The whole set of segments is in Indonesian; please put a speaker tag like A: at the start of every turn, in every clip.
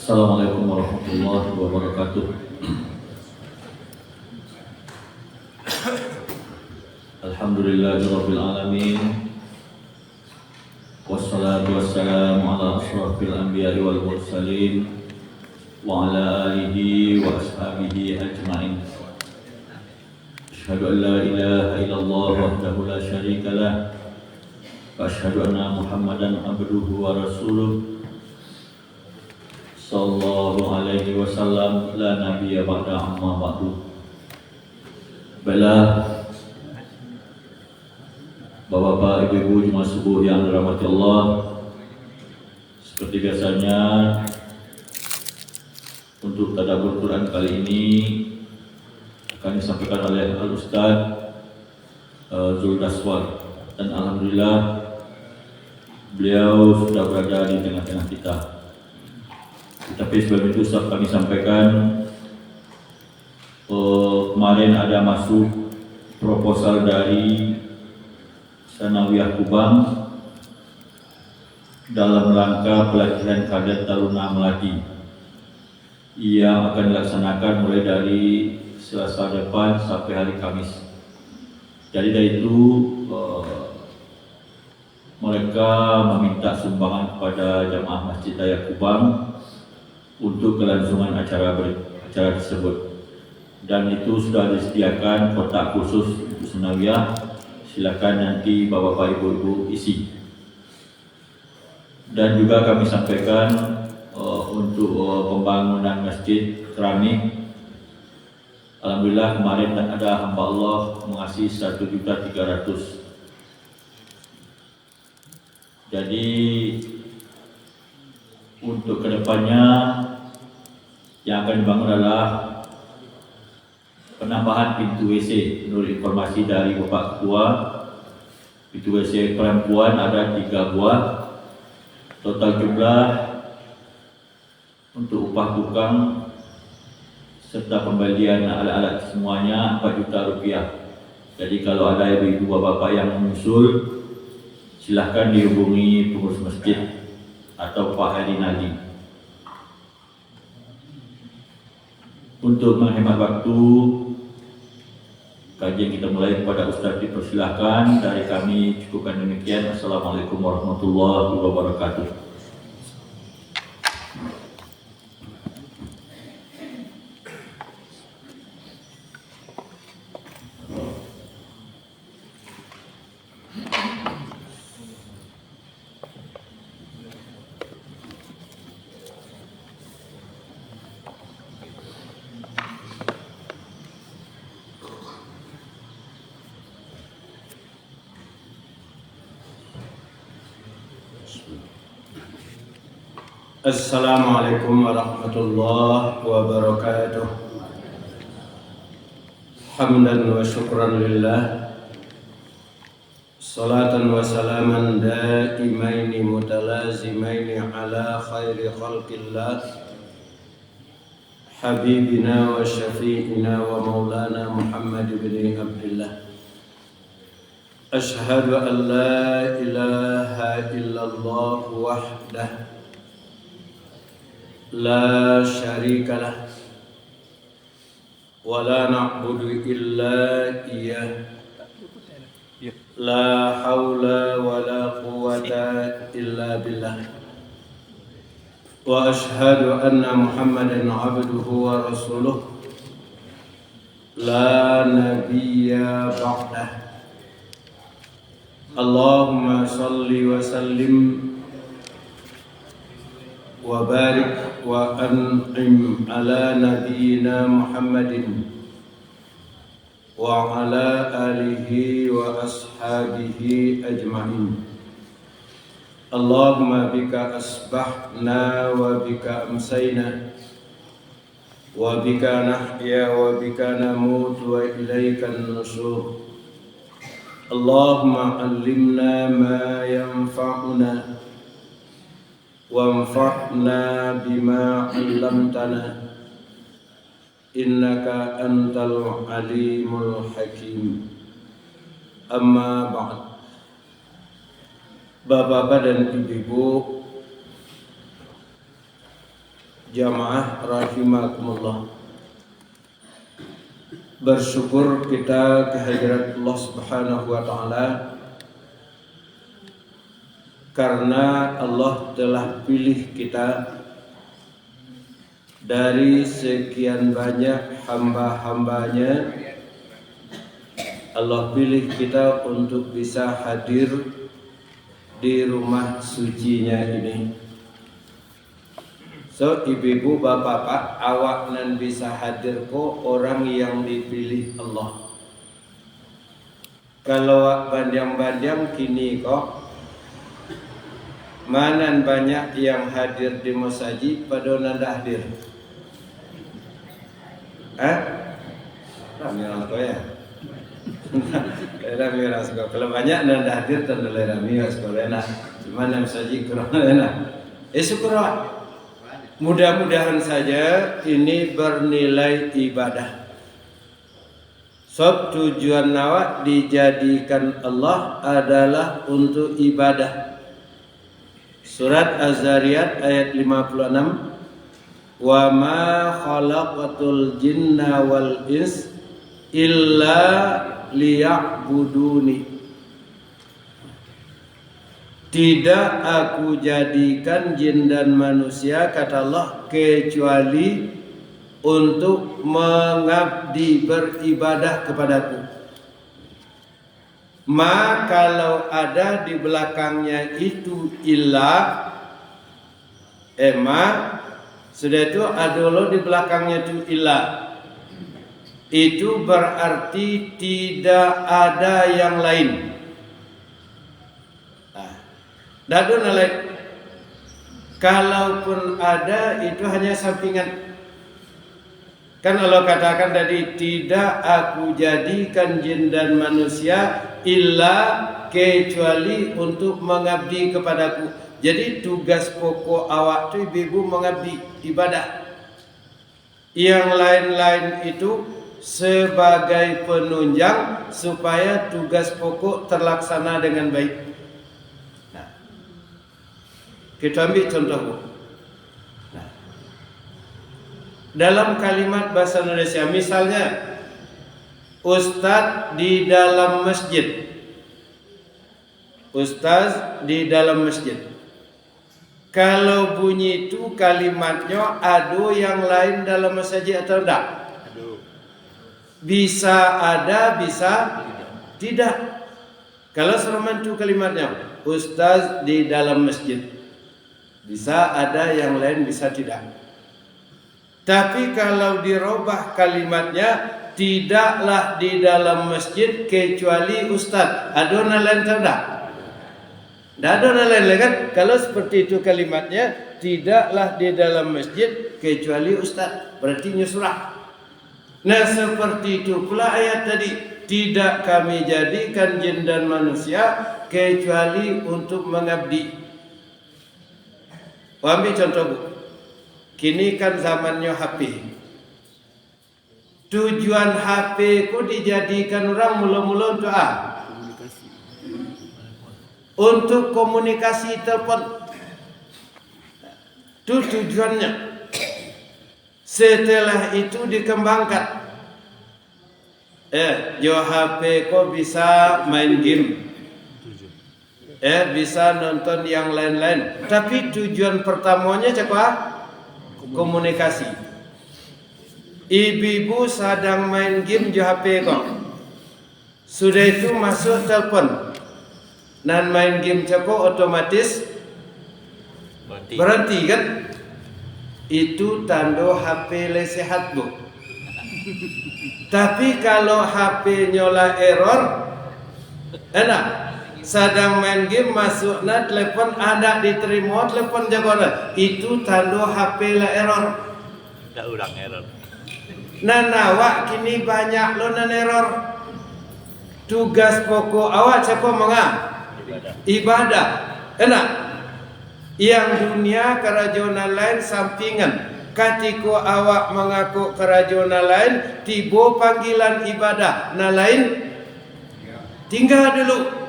A: Assalamualaikum warahmatullahi wabarakatuh. Alhamdulillahirabbil alamin. Wassalatu wassalamu ala asyrafil anbiya'i wal mursalin wa ala alihi wa ashabihi ajma'in. Asyhadu an la ilaha illallah wahdahu la syarika lah wa asyhadu anna Muhammadan abduhu wa rasuluh sallallahu alaihi wasallam la nabiyya ba'da amma ba'du. Baiklah Bapak-bapak, ibu-ibu jemaah subuh yang dirahmati Allah, seperti biasanya untuk tadabbur Quran kali ini akan disampaikan oleh Al-Ustaz Zul Daswar, dan alhamdulillah beliau sudah berada di tengah-tengah kita. Tapi sebelum itu kami sampaikan, kemarin ada masuk proposal dari Sanawiyah Kubang dalam rangka pelatihan kadet Taruna Melati yang akan dilaksanakan mulai dari Selasa depan sampai hari Kamis. Jadi dari itu mereka meminta sumbangan kepada jamaah Masjid Daya Kubang untuk kelangsungan acara tersebut, dan itu sudah disediakan kotak khusus untuk Sanawiyah. Silakan nanti bapak-bapak, ibu-ibu isi. Dan juga kami sampaikan untuk pembangunan masjid keramik, alhamdulillah kemarin ada hamba Allah mengasih 1.300.000. Jadi untuk kedepannya yang akan dibangun adalah penambahan pintu WC. Menurut informasi dari Bapak Ketua, pintu WC perempuan ada 3 buah. Total jumlah untuk upah tukang serta pembelian alat-alat semuanya 4 juta rupiah. Jadi kalau ada ibu-ibu bapak-bapak yang menyusul, silahkan dihubungi pengurus masjid atau Pak Hadi Nadi. Untuk menghemat waktu, kajian kita mulai kepada Ustaz, dipersilahkan. Dari kami cukupkan demikian. Assalamualaikum warahmatullahi wabarakatuh.
B: Assalamualaikum warahmatullahi wabarakatuh. Hamdan wa syukran lillah, salatan wa salaman daimaini mutalazimaini ala khairi khalqillah, habibina wa syafi'ina wa maulana Muhammad bin Abdullah. Ashhadu an la ilaha illallah wahdah la syarika lah wa la na'budu illa iyyah, la haula wa la quwwata illa billah, wa ashhadu anna Muhammadan abduhu wa rasuluh la nabiyya ba'dah. Allahumma salli wa sallim wa barik wa an'im ala nabiyyina Muhammadin wa ala alihi wa ashabihi ajma'in. Allahumma bika asbahna wa bika amsayna wa bika nahya wa bika namut wa ilaikan nusyur. Allahumma allimna ma yanfa'una wanfa'na bima 'allamtana, innaka antal alimul hakim. Amma ba'd. Bapak-bapak dan ibu-ibu jamaah rahimakumullah. Bersyukur kita kehadirat Allah Subhanahu wa taala karena Allah telah pilih kita dari sekian banyak hamba-hambanya. Allah pilih kita untuk bisa hadir di rumah sucinya ini. So ibu-ibu, bapak-bapak, awak nan bisa hadir ko orang yang dipilih Allah. Kalau awak bandang-bandang kini kok manan banyak yang hadir di masjid pada nanda hadir. Rami orang tua ya. Rami orang sekolah. Kalau banyak nanda hadir tanda rami orang sekolah enak. Cuma yang masjid kurang enak. Syukur. Mudah-mudahan saja ini bernilai ibadah. Sebab tujuan awak dijadikan Allah adalah untuk ibadah. Surat Az-Zariyat ayat 56. Wa ma khalaqatul jinna wal ins illa liya'buduni. Tidak aku jadikan jin dan manusia, kata Allah, kecuali untuk mengabdi beribadah kepadaku. Ma kalau ada di belakangnya itu illa, sudah itu adolo di belakangnya itu illa. Itu berarti tidak ada yang lain. Dadun lain. Kalaupun ada itu hanya sampingan. Kan Allah katakan tadi, tidak aku jadikan jin dan manusia illa kecuali untuk mengabdi kepadaku. Jadi tugas pokok awak tu ibu mengabdi ibadah. Yang lain-lain itu sebagai penunjang supaya tugas pokok terlaksana dengan baik. Nah, kita ambil contoh. Nah, dalam kalimat bahasa Indonesia, misalnya Ustaz di dalam masjid. Ustaz di dalam masjid. Kalau bunyi itu kalimatnya ada yang lain dalam masjid atau tidak? Bisa ada, bisa tidak. Kalau sereman itu kalimatnya Ustaz di dalam masjid. Bisa ada yang lain, bisa tidak. Tapi kalau dirubah kalimatnya, tidaklah di dalam masjid kecuali Ustaz. Ada yang lain atau tidak? Tidak ada yang lain kan? Kalau seperti itu kalimatnya, tidaklah di dalam masjid kecuali Ustaz. Berarti nyusurah. Nah seperti itu pula ayat tadi. Tidak kami jadikan jin dan manusia kecuali untuk mengabdi. Ambil contoh bu. Kini kan zamannya HP. Tujuan HP ku dijadikan orang mula-mula untuk untuk komunikasi telepon. Itu tujuannya. Setelah itu dikembangkan. Yo HP kok bisa main game. Bisa nonton yang lain-lain. Tapi tujuan pertamanya apa? Komunikasi. Ibu-ibu sedang main game di HP kok. Sudah itu masuk telepon. Dan main game ceko otomatis berhenti kan? Itu tanda HP lesehat bu. Tapi kalau HP nyola error, enak. Sedang main game masuk na telepon ada diterima telepon jagoan. Itu tanda HP la error.
C: Tidak ulang error.
B: Nah awak kini banyak lo nan error. Tugas pokok awak siapa menga? Ibadah. Enak. Yang dunia kerajaan lain sampingan. Ketika awak mengaku kerajaan lain, tiba panggilan ibadah. Nah lain tinggal dulu.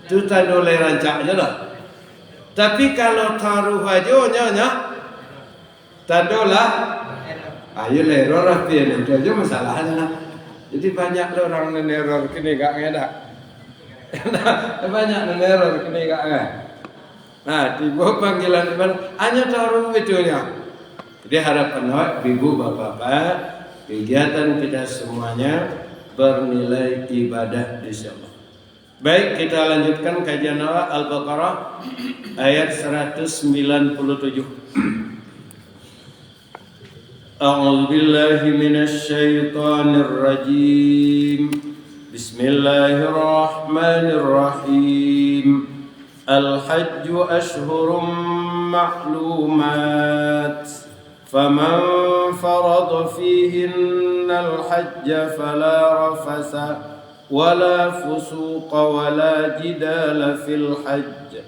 B: Itu tanda oleh rancaknya lah. Tapi kalau taruh aja nyonya, Tadolah. Ayo leror rapi itu aja masalahnya. Jadi banyak orang neror kini gak ngedak. Banyak neror kini gak ngedak. Nah, tiba panggilan ibadah hanya taruh videonya. Jadi harapan ibu bapak-bapak, kegiatan kita semuanya bernilai ibadah di Allah. Baik, kita lanjutkan kajian Al-Baqarah ayat 197. A'udzu billahi minasy syaithanir rajim. Bismillahirrahmanirrahim. Al-hajju ashhurum ma'lumat. Faman farada fihinna al-hajja fala rafasa ولا فسوق ولا جدال في الحج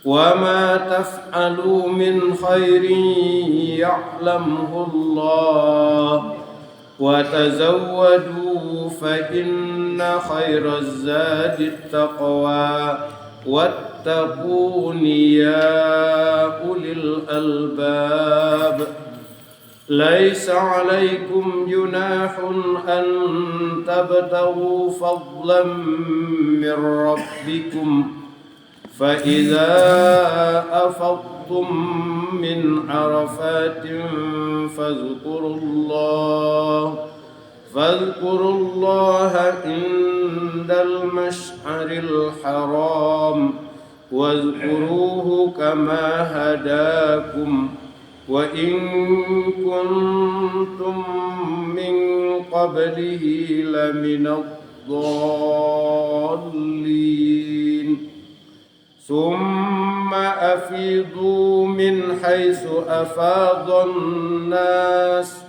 B: وما تفعلوا من خير يعلمه الله وتزودوا فإن خير الزاد التقوى واتقون يا أولي الألباب ليس عليكم جناح أن تبتغوا فضلا من ربكم فإذا أفضتم من عرفات فاذكروا الله عند المشعر الحرام واذكروه كما هداكم وإن كنتم من قبله لمن الضالين ثم أفيضوا من حيث أفاض الناس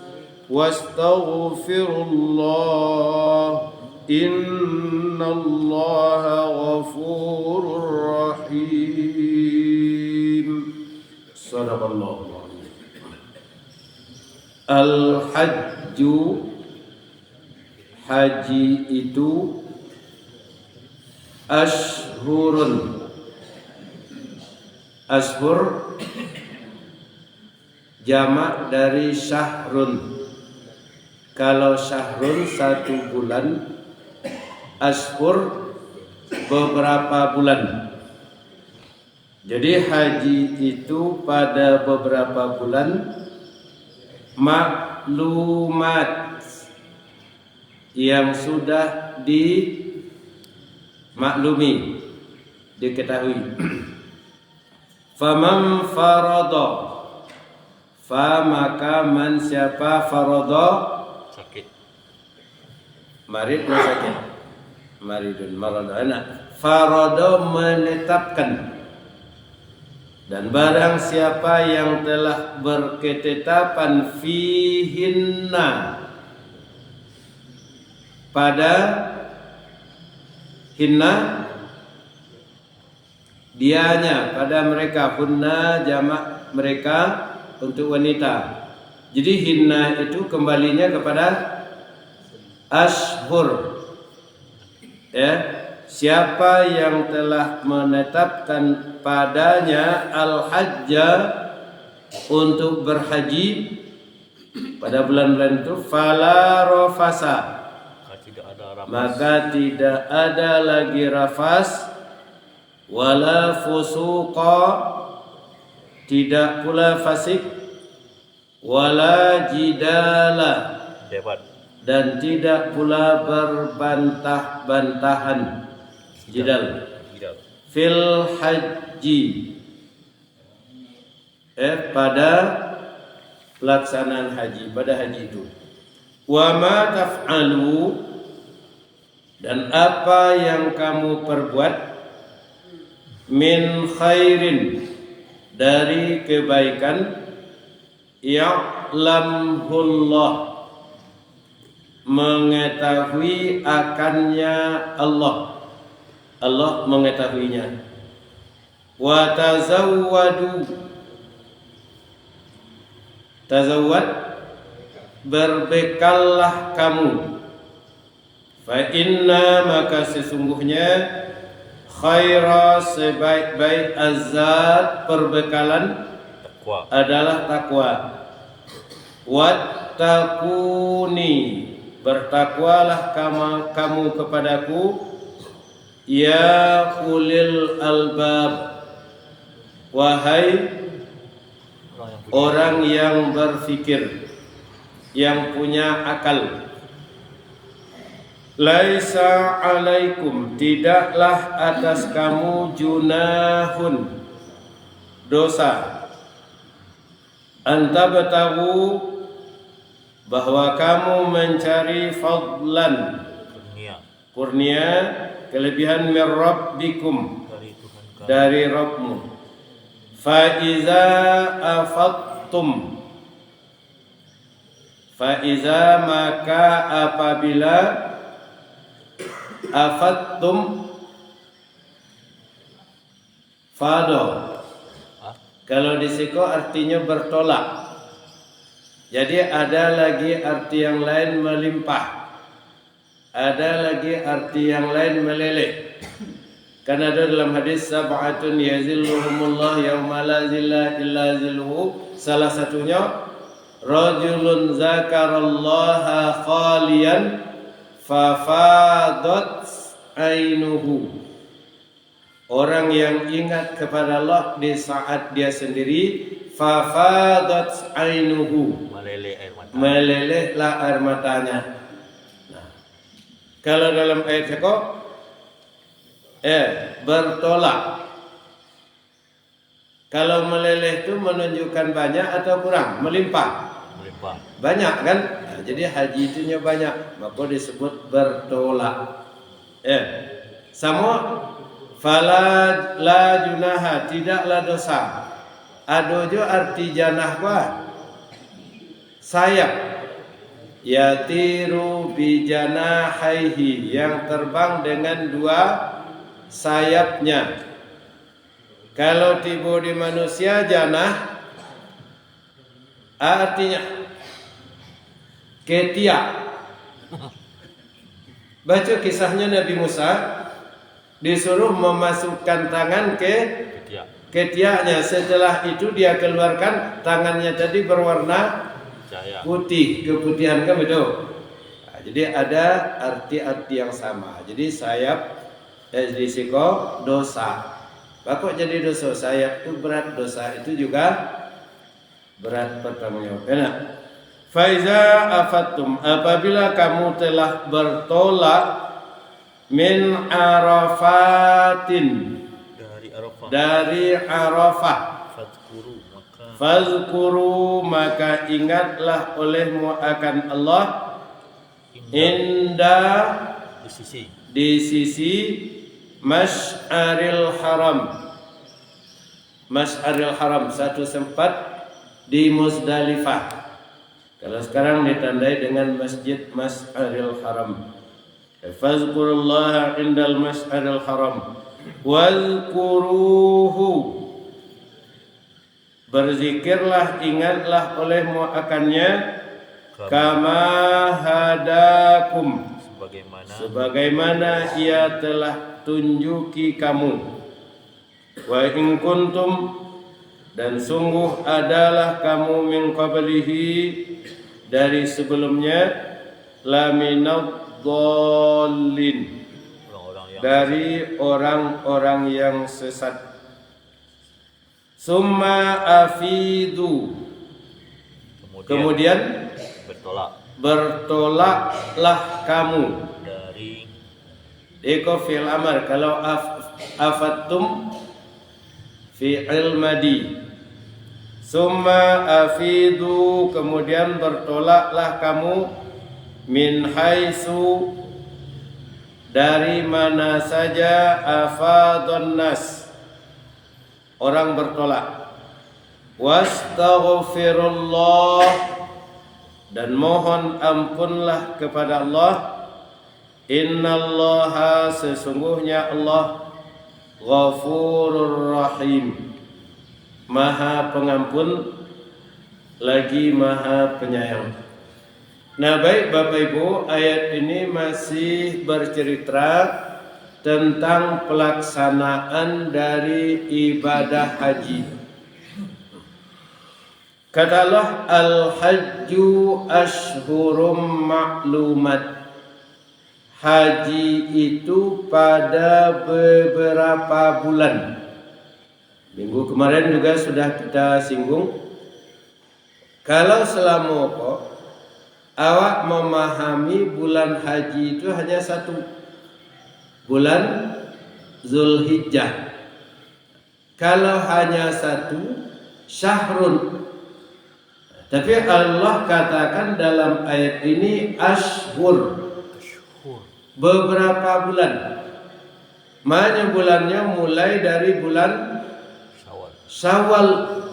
B: واستغفروا الله إن الله غفور رحيم صدق الله. Al-hajju, haji itu ashhurun. Ashhur jamak dari syahrun. Kalau syahrun 1 bulan, ashhur beberapa bulan. Jadi haji itu pada beberapa bulan maklumat yang sudah dimaklumi, diketahui. Faman farada, fa maka man siapa farada
C: sakit,
B: marid sakit, maridun maradana, farada menetapkan. Dan barang siapa yang telah berketetapan fihinna pada hinna dianya, pada mereka, hunna jamak mereka untuk wanita. Jadi hinna itu kembalinya kepada ashhur. Ya. Siapa yang telah menetapkan padanya al-hajja untuk berhaji pada bulan-bulan itu fala rafasa, maka tidak ada lagi rafas, wala fusuqa, tidak pula fasik, wala jidala, dan tidak pula berbantah-bantahan. Jidal fil haji, pada pelaksanaan haji, pada haji itu. Wa ma taf'alu, dan apa yang kamu perbuat, min khairin, dari kebaikan, ya'lamhullah, mengetahui akannya Allah. Allah mengetahuinya. Wa tazawwadu, tazawwad, berbekallah kamu. Fa inna, maka sesungguhnya, khaira, sebaik-baik azad perbekalan adalah takwa. Wattaquni, bertakwalah kamu kepadaku, ya ulil albab, wahai orang yang berfikir, yang punya akal. Laisa alaikum, tidaklah atas kamu junahun, dosa, antabtagu, bahwa kamu mencari fadlan, kurnia, kelebihan min rabbikum, dari Rabbmu. Faiza afattum, faiza maka apabila, afattum fado, kalau disiko artinya bertolak. Jadi ada lagi arti yang lain melimpah, ada lagi arti yang lain meleleh. Karena ada dalam hadis sab'atun yazilluhumullah yauma la zilla illa zilluhu, salah satunya rajulun zakarallaha khalian fafadat ainuhu, orang yang ingat kepada Allah di saat dia sendiri, fafadat ainuhu, melelehlah air matanya. Nah, kalau dalam ayat itu bertolak. Kalau meleleh itu menunjukkan banyak atau kurang? Melimpah. Banyak kan? Nah, jadi haji itunya banyak, maka disebut bertolak. Sama fala la junaha, tidaklah dosa. Adojo arti janah apa? Sayap. Yatiru bijanahaihi, yang terbang dengan dua sayapnya. Kalau tiba di manusia janah artinya ketiak. Baca kisahnya Nabi Musa disuruh memasukkan tangan ke ketiaknya. Setelah itu dia keluarkan tangannya tadi berwarna putih, keputihan kan betul. Nah, jadi ada arti-arti yang sama. Jadi sayap risiko dosa. Bakok jadi dosa, sayap itu berat, dosa itu juga berat pertanggungjawaban. Faiza afattum, apabila kamu telah bertolak min arafatin, dari Arafah, fazkuru maka ingatlah olehmu akan Allah indah, di sisi Masy'aril Haram. Masy'aril Haram, satu sempat di Muzdalifah. Kalau sekarang ditandai dengan Masjid Masy'aril Haram. Fazkurullaha indal Masy'aril Haram wazkuruhu, berzikirlah, ingatlah olehmu akannya, kama hadakum, sebagaimana ia telah tunjuki kamu. Wa in kuntum, dan sungguh adalah kamu min qablihi, dari sebelumnya, laminad dhalin, dari orang-orang yang sesat. Summa afidu, kemudian bertolaklah kamu, dari eko fi'il amar. Kalau afattum fi'il madi. Summa afidu, kemudian bertolaklah kamu, min haitsu, dari mana saja, afadun nas, orang bertolak. Wastaghfirullah, dan mohon ampunlah kepada Allah. Innallaha, sesungguhnya Allah, Ghafurur Rahim, Maha Pengampun lagi Maha Penyayang. Nah, baik Bapak Ibu, ayat ini masih bercerita tentang pelaksanaan dari ibadah haji. Kata Allah, al-hajju ashhurum ma'lumat. Haji itu pada beberapa bulan. Minggu kemarin juga sudah kita singgung. Kalau selama awak memahami bulan haji itu hanya satu, bulan Zulhijjah. Kalau hanya satu, syahrun. Tapi Allah katakan dalam ayat ini ashhur, beberapa bulan. Maknanya bulannya mulai dari bulan Syawal,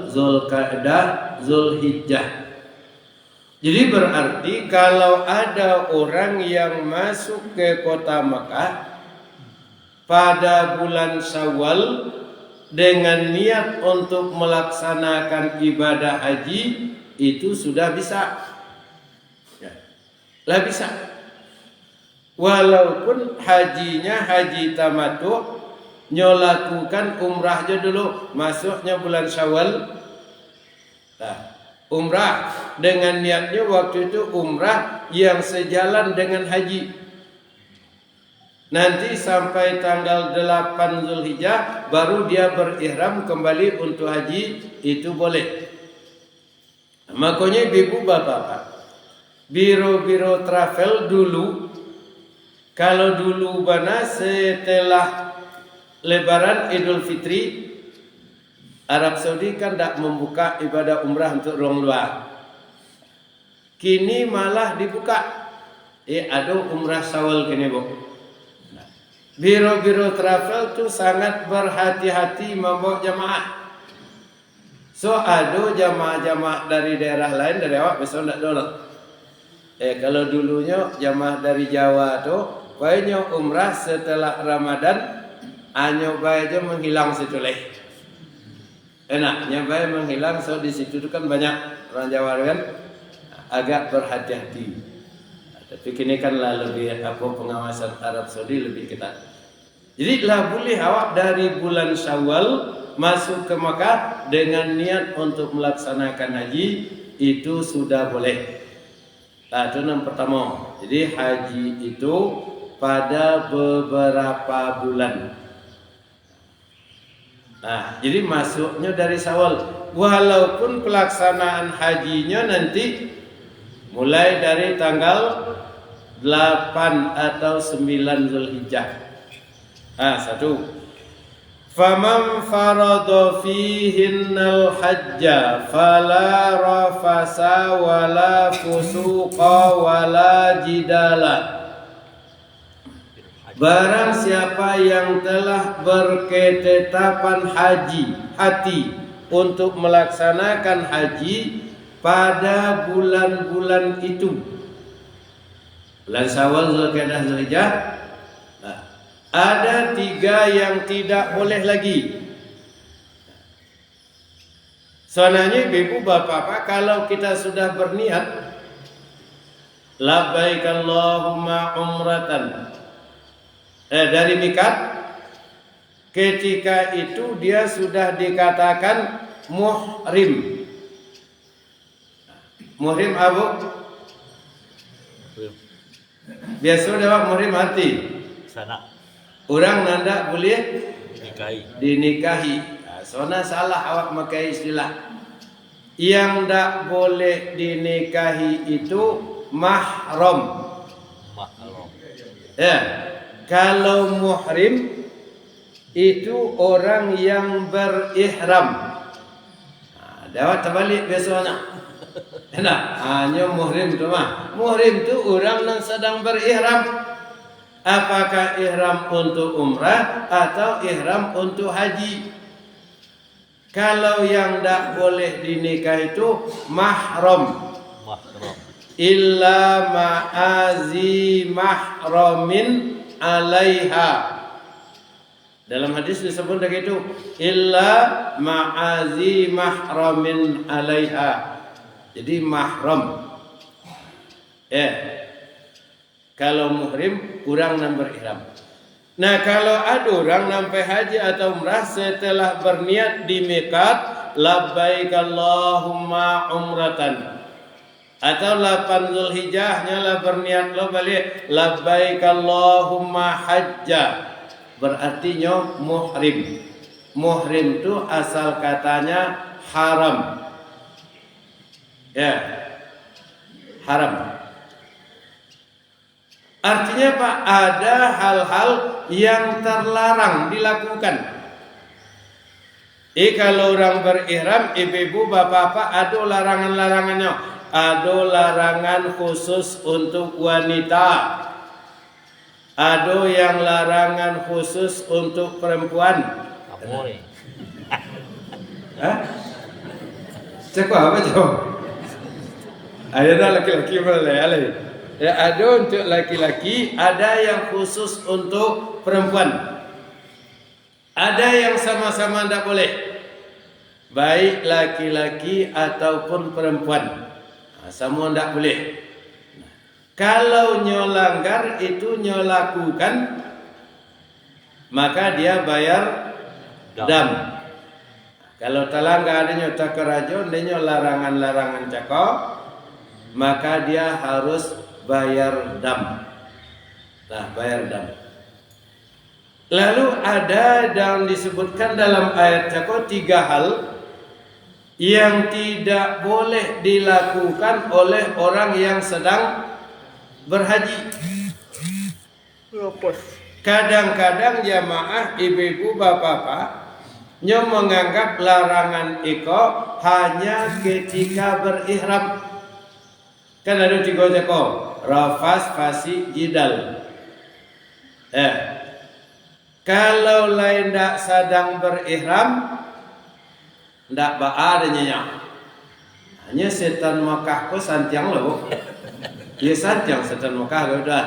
B: Zulqa'dah, Zulhijjah. Jadi berarti kalau ada orang yang masuk ke kota Makkah pada bulan Syawal dengan niat untuk melaksanakan ibadah haji, itu sudah bisa. Lah bisa. Walaupun hajinya haji tamattu, nyolakukan umrahnya dulu, masuknya bulan Syawal. Nah, umrah dengan niatnya waktu itu umrah yang sejalan dengan haji. Nanti sampai tanggal 8 Zulhijjah baru dia berihram kembali untuk haji, itu boleh. Makanya ibu bapak, biro-biro travel dulu, kalau dulu bana setelah Lebaran Idul Fitri, Arab Saudi kan tak membuka ibadah umrah untuk orang luar. Kini malah dibuka. Ada umrah Syawal kini bu. Biro-biro travel tu sangat berhati-hati membawa jamaah. So ada jamaah-jamaah dari daerah lain, dari awak besok tak dulu. Kalau dulunya jamaah dari Jawa tu, banyak umrah setelah Ramadan, hanya aja menghilang situleh. Enaknya baik menghilang, so di situ tu kan banyak orang Jawa kan, agak berhati-hati. Tapi kini kan lah lebih pengawasan Arab Saudi lebih ketat. Jadi lah boleh awak dari bulan Syawal masuk ke Makkah dengan niat untuk melaksanakan haji, itu sudah boleh. Nah, itu yang pertama. Jadi haji itu pada beberapa bulan. Nah, jadi masuknya dari Syawal. Walaupun pelaksanaan hajinya nanti mulai dari tanggal 8 atau 9 Zulhijjah. Satu. Faman farada fihinnal hajja fala rafasa wala fusuqa wala jidala. Barang siapa yang telah berketetapan hati untuk melaksanakan haji pada bulan-bulan itu, bulan Syawal, Zulqa'dah, Zulhijjah, ada 3 yang tidak boleh lagi. Soalnya ibu bapak, kalau kita sudah berniat labbaik Allahumma umratan dari mikat, ketika itu dia sudah dikatakan muhrim. Muhrim abu? Biasa dewa muhrim hati.
C: Sana
B: Orang nanda boleh
C: dinikahi.
B: Soalnya salah awak pakai istilah. Yang tak boleh dinikahi itu mahram. Ya, kalau muhrim itu orang yang berihram. Dapat terbalik biasanya. Enak, hanya muhrim tu mah. Muhrim tu orang yang sedang berihram. Apakah ihram untuk umrah atau ihram untuk haji? Kalau yang tak boleh dinikah itu mahram. Illa ma'azi mahramin alaiha. Dalam hadis disebut begitu. Illa ma'azi mahramin alaiha. Jadi mahram. Kalau muhrim, kurang yang berihram. Nah, kalau ada orang sampai haji atau umrah setelah berniat di miqat labbaik Allahumma umratan. Atau 8 Zulhijjah nyala berniat lo balik labbaik Allahumma hajja. Berarti nyo muhrim. Muhrim itu asal katanya haram. Ya. Haram. Artinya Pak, ada hal-hal yang terlarang dilakukan. Kalau orang berihram, ibu-ibu, bapak-bapak, ada larangan-larangannya. Ada larangan khusus untuk wanita. Ada yang larangan khusus untuk perempuan.
C: Amoy.
B: Hah? Cakap apa jauh? Ada laki-laki boleh. Ya, ada untuk laki-laki, ada yang khusus untuk perempuan. Ada yang sama-sama tidak boleh, baik laki-laki ataupun perempuan. Semua tidak boleh. Kalau nyo langgar itu nyo lakukan, maka dia bayar dam. Kalau talangga adanya tak kerajon, adanya larangan-larangan cakap, maka dia harus bayar dam. Nah, bayar dam. Lalu ada yang disebutkan dalam ayat cakap 3 hal yang tidak boleh dilakukan oleh orang yang sedang berhaji. Kadang-kadang jamaah ibu-ibu bapak-bapak nyo menganggap larangan iko hanya ketika berihram. Kan ada 3 cakap, rafas, fasik, jidal. Kalau lain tak sedang berihram, tak adanya. Hanya setan Mekah ko santiang lo. Ya santiang setan Mekah lo dah.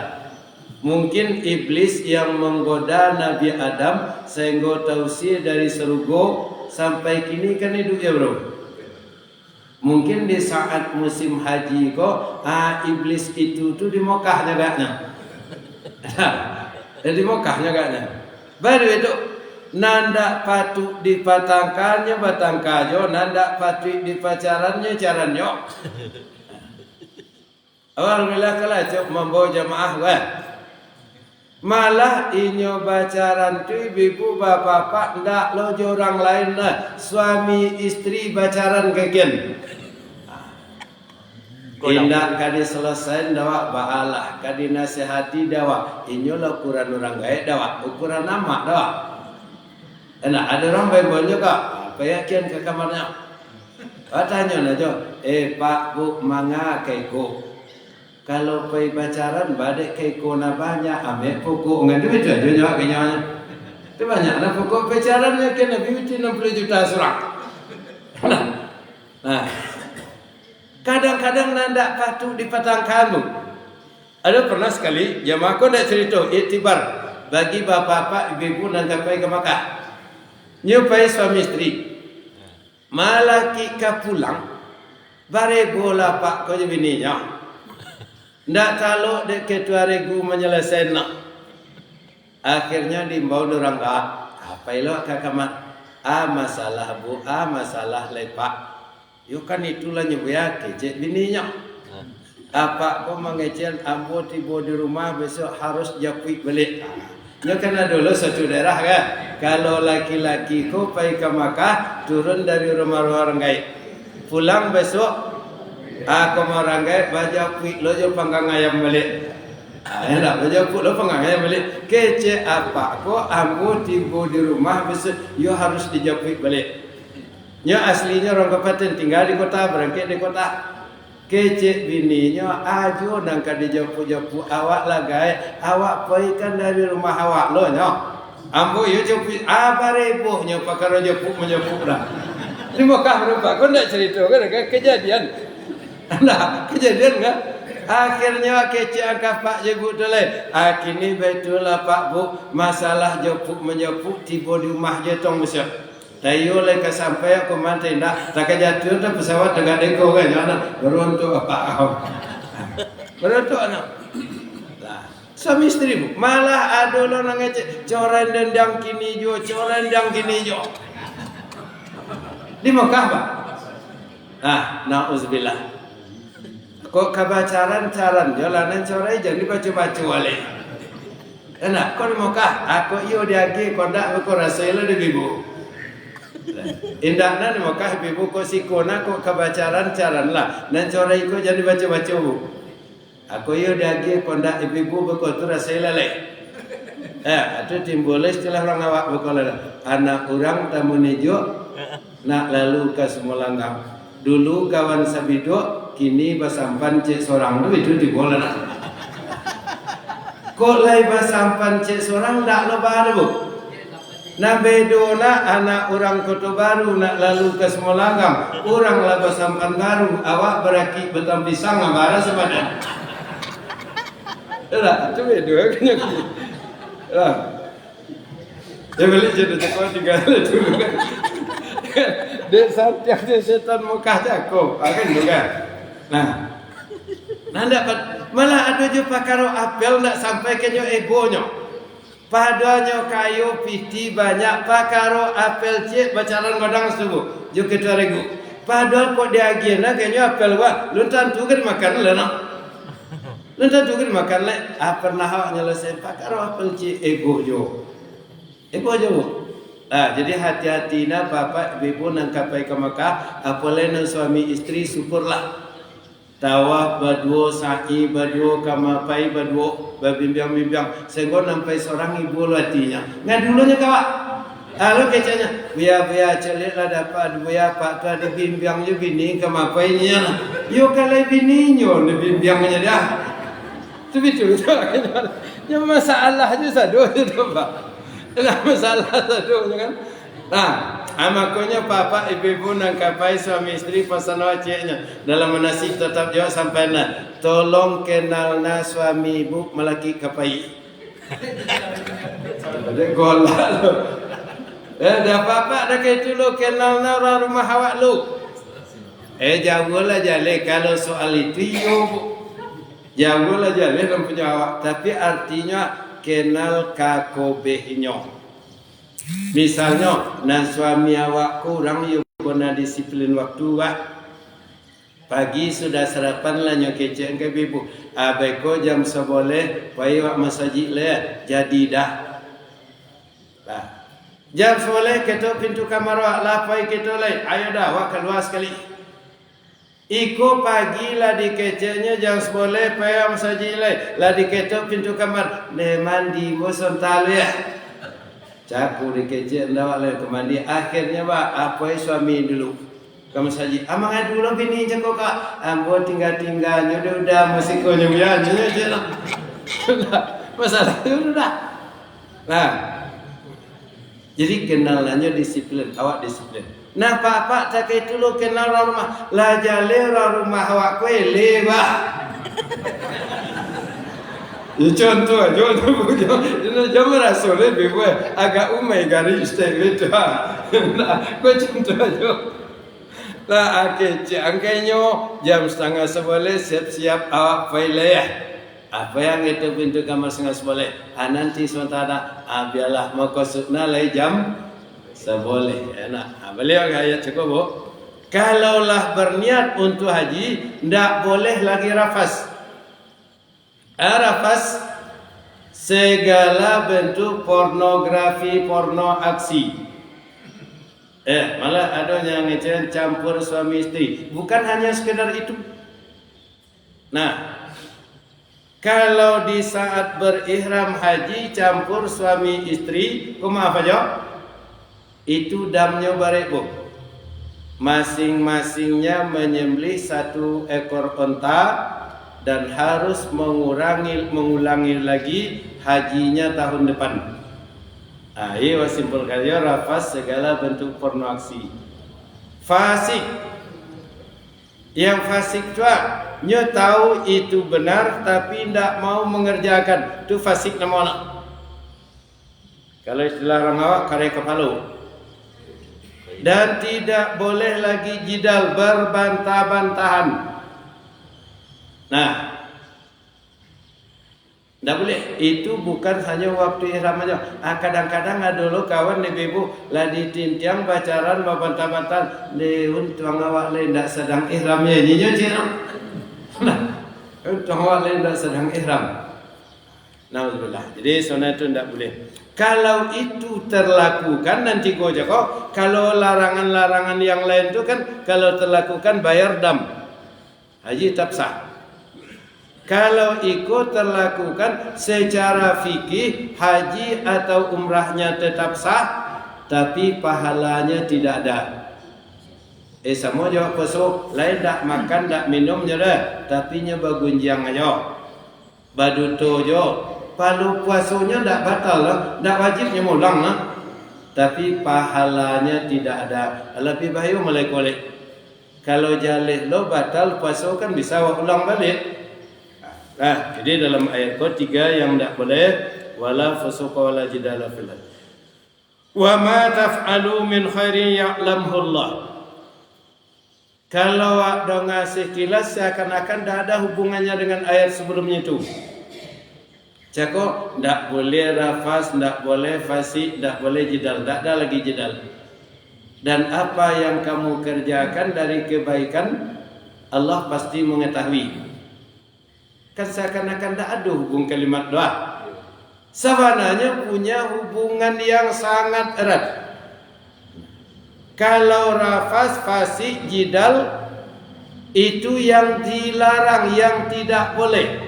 B: Mungkin iblis yang menggoda Nabi Adam sehingga tausir dari surga sampai kini kan hidup ya bro. Mungkin di saat musim haji kok iblis itu tuh di Mekah agaknya. Di Mekah agaknya. Baru itu nanda patut dipatangkannya batangkajo, nanda patut dipacarannya caranyo. Alhamdulillah kalau cok membawa jamaah kan. Malah inyo bacaran tu ibu bapak ndak lo orang lain lah, suami istri bacaran kegen. Indak kadi selesai dawa baalah, kadi nasihati dawa. Inyo lah ukuran orang gaib dawa, ukuran nama dawa. Enak ada orang baik juga, apa yakin ke kamarnya? Tanya najo, Pak Bu manga keiko. Kalau pergi pacaran badai keiko na banyak, ambil pokok ngan duit aja jawab kenyanya. Itu banyak lah pokok pacarannya kena beauty 60 juta surat. Nah, kadang-kadang nanda patut dipatangkan bu. Ada pernah sekali jamaah aku nak cerita iktibar bagi bapak-bapak ibu-ibu dan kapai ke Makkah. Nyupai suami istri. Malaki ka pulang, bare bola pak kau je bininya. Ndak kalau dek ketua regu menyelesaikan. Akhirnya dibawa orang kak. Apa ilo kakamat? Masalah bu, masalah lepak. Yo kan itulah nyebuya kecek bininya. Apa kau mengecil ambo tiba di rumah besok harus japui balik. Yo kena dulu satu daerah kan. Kalau laki-laki kau pergi ke Makkah turun dari rumah orang gaib. Pulang besok aku mau ranggai baca puik lo jo panggang ayam balik. Enak baca puik lo panggang ayam balik. Kece apa? Ko ambo tiba di rumah besok yo harus dijapui balik. Nya aslinya orang kabupaten tinggal di kota, berangkat di kota. Kece bininya ajo nangka dijapu-japu awak lagai, awak pergi kan dari rumah awak lo nyo. Ambo yo japu bare nyo pakar japu menjapu dah. Di Mekah berupa kau ndak cerita kan kejadian. Nah, kejadian enggak? Akhirnya kece angkat Pak Jebu dolai. Kini betul lah Pak Bu, masalah jepuk menjepuk tiba di rumah je tong besok. Tayo le ke sampai aku mantai ndak, tak jatuh dah pesawat dengan deko kan anak. Beruntuk apa kau? Beruntuk anak. Lah, suami istri Bu, malah ada orang ngecek coran dendang kini jo, coran dendang kini jo. Di Mekah Pak. Na'udzubillah. Kok kabacaran-caran jalanan corai jangan dibaca-baca wale. Enak, kau di Mekah, aku iyo diagi kondak aku rasa di bibu. Indahnya di Mekah bibu kau sikona kau kabacaran-caran lah. Dan corai kau jadi baca-baca bu. Aku iyo diagi kondak ibu kau tu rasa le. Itu timbulnya istilah orang awak berkola. Anak orang tamu nejo nak lalu ke Semulanggang. Dulu kawan sabido, kini basampan cek sorang itu di bola nak. Kok lai basampan cek sorang tak lebar bu. Nah bedona anak orang Kota Baru nak lalu ke Semulanggang. Orang lah basampan baru, awak beraki betam pisang abara sepadan. Dah, itu bedo kena. Dia balik jadi cakap tinggal dulu kan. Dia santiak dia setan Mekah cakap, kan juga. Nah dapat malah ada je pakaro apel nak sampai kenyo egonya. Padanya kayu piti banyak pakaro apel cek bacaran godang subuh. Jo kita regu. Padahal kok dia agena kenyo apel wa, luntan tu kan makan lena. Luntan tu kan makan le. Pernah awak nyelesai pakaro apel cek ego jo. Ego jo. Jadi hati-hati na bapak ibu nang kapai ke Mekah, apalagi suami istri syukurlah. Tawaf badua, sa'i badua, kamapai badua, babimbiang-bimbiang. Sehingga sampai seorang ibu hatinya. Ngadulunya kawak. Lalu kecanya, biar celik lah dapat, biar pak tu ada bimbiang je bini kamapainya. Yo kalau bininya ada bimbiangnya dah. Itu betul. Yang masalah je satu je tu pak. Ada masalah satu kan. Makanya papa ibu nang kapai suami istri pesan wajibnya dalam menasib tetap jawab sampai na tolong kenalna suami ibu melaki kapai. Ada golak lo. Dah papa dah kayak itu lo kenalna orang rumah awak lo. Jauhlah jale kalau soal itu yo. Jauhlah jale dalam punya awak. Tapi artinya kenal kakobehnya. Misalnya, nan suami awak kurang you kena disiplin waktu pagi sudah sarapan lah nyokece ke bibu. Abeko jam seboleh, pai wak masajid le jadi dah. Jam seboleh ketuk pintu kamar wak lah pai ketuk le. Ayo dah wak keluar sekali. Iko pagi lah dikecenya jam seboleh pai wak masajid le. Lah diketuk pintu kamar le mandi bosan tal ya. Caku dikecek ndawak le ke mandi. Akhirnya apa suami dulu kamu saji. Amang dulu bini cakap kak. Ambo tinggal-tinggalnya udah musikonya biarnya je lah. Masalah itu dah. Jadi kenalannya disiplin, awak disiplin. Nah pak tak itu lo kenal orang rumah. Lah jale orang rumah awak kue lewat. Ya contoh jangan rasa lebih agak umai garis itu. Kau contoh aja. Kecik angkanya jam 10:30 siap-siap awak failnya. Apa yang itu pintu kamar 10:30. Nanti sementara biarlah mau kosukna lagi jam 10. Enak. Beliau ayat cukup bu. Kalaulah berniat untuk haji, tidak boleh lagi rafas. Rafas segala bentuk pornografi, porno aksi. Malah ada yang ngecen campur suami istri. Bukan hanya sekedar itu. Nah, kalau di saat berihram haji campur suami istri, kumaha aja? Itu damnya barekbo. Masing-masingnya menyembelih 1 ekor onta. Dan harus mengulangi lagi hajinya tahun depan. Iya simpel kaya rafas segala bentuk porno aksi. Fasik. Yang fasik itu tahu itu benar tapi tidak mau mengerjakan. Itu fasik namanya. Kalau istilah orang awak karya kepala. Dan tidak boleh lagi jidal berbantah-bantahan. Nah, Tidak boleh. Itu bukan hanya waktu ihram aja. Kadang-kadang ada dulu kawan ibu lah ditintiang pacaran babantah-bantah leun tuang awak lain tak sedang ihramnya nyinya cina. Nah, tuang awak lain tak sedang ihram. Nauzubillah. Jadi sunat itu tidak boleh. Kalau itu terlakukan nanti goja kok. Kalau larangan-larangan yang lain itu kan kalau terlakukan bayar dam. Haji tak sah. Kalau ikut terlakukan secara fikih haji atau umrahnya tetap sah, tapi pahalanya tidak ada. Semua jawab pesuk, lain tak makan, tak minum je dah, tapi nya bagunjang aja, baduto jo. Palu puasanya tak batal lah, tak wajibnya mulang lah, tapi pahalanya tidak ada. Lebih baik melek-kolek. Kalau jalih lo batal puasa kan bisa ulang balik. Jadi dalam ayat ketiga yang tidak boleh wala fusuqa wala jidala fil ard. Wa ma taf'alu min khairin ya'lamhu Allah. Kalau ada ngasih kilas seakan-akan tidak ada hubungannya dengan ayat sebelumnya itu. Cakap tidak boleh rafas, tidak boleh fasik, tidak boleh jidal, tidak ada lagi jidal. Dan apa yang kamu kerjakan dari kebaikan Allah pasti mengetahui. Kan seakan-akan tak ada hubung kalimat doa. Sebenarnya punya hubungan yang sangat erat. Kalau rafas, fasik, jidal itu yang dilarang, yang tidak boleh.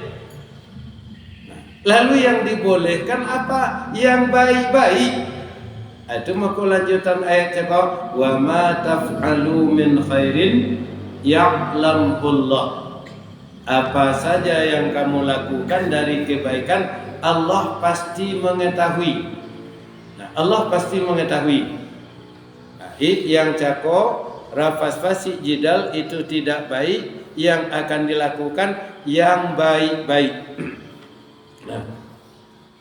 B: Lalu yang dibolehkan apa? Yang baik-baik. Itu maka lanjutan ayat cakap wa ma taf'alu min khairin ya'lamullah. Apa saja yang kamu lakukan dari kebaikan Allah pasti mengetahui. Allah pasti mengetahui. Yang cakap rafas fasik jidal itu tidak baik, yang akan dilakukan yang baik-baik.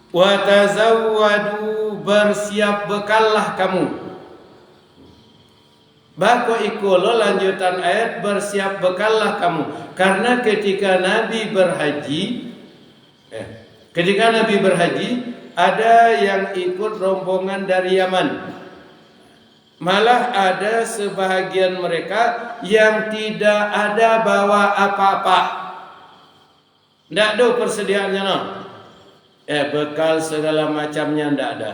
B: Wa tazawwadu, bersiap bekallah kamu. Bako ikolo lanjutan ayat bersiap bekallah kamu. Karena ketika Nabi berhaji, ada yang ikut rombongan dari Yaman. Malah ada sebahagian mereka yang tidak ada bawa apa-apa. Tidak ada persediaannya no. Bekal segala macamnya tidak ada.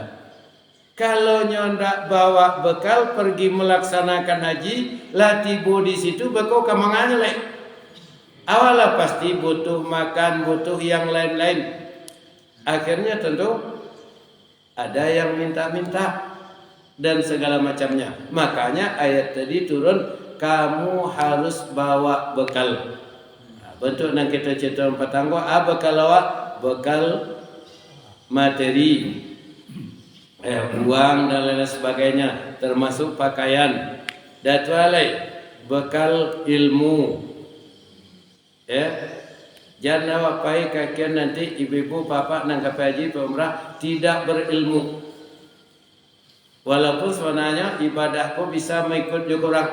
B: Kalau ndak bawa bekal pergi melaksanakan haji, lah tiba di situ beko kamangane lek. Awalnya pasti butuh makan, butuh yang lain-lain. Akhirnya tentu ada yang minta-minta dan segala macamnya. Makanya ayat tadi turun, kamu harus bawa bekal. Bentuk nang kita cerita petanggo, bekal awak, bekal materi. Uang dan lain sebagainya, termasuk pakaian. Datu alai bekal ilmu. Jangan awak pai kakian nanti ibu-ibu bapak nang haji umrah tidak berilmu. Walaupun sebenarnya ibadahku bisa mengikut juga orang.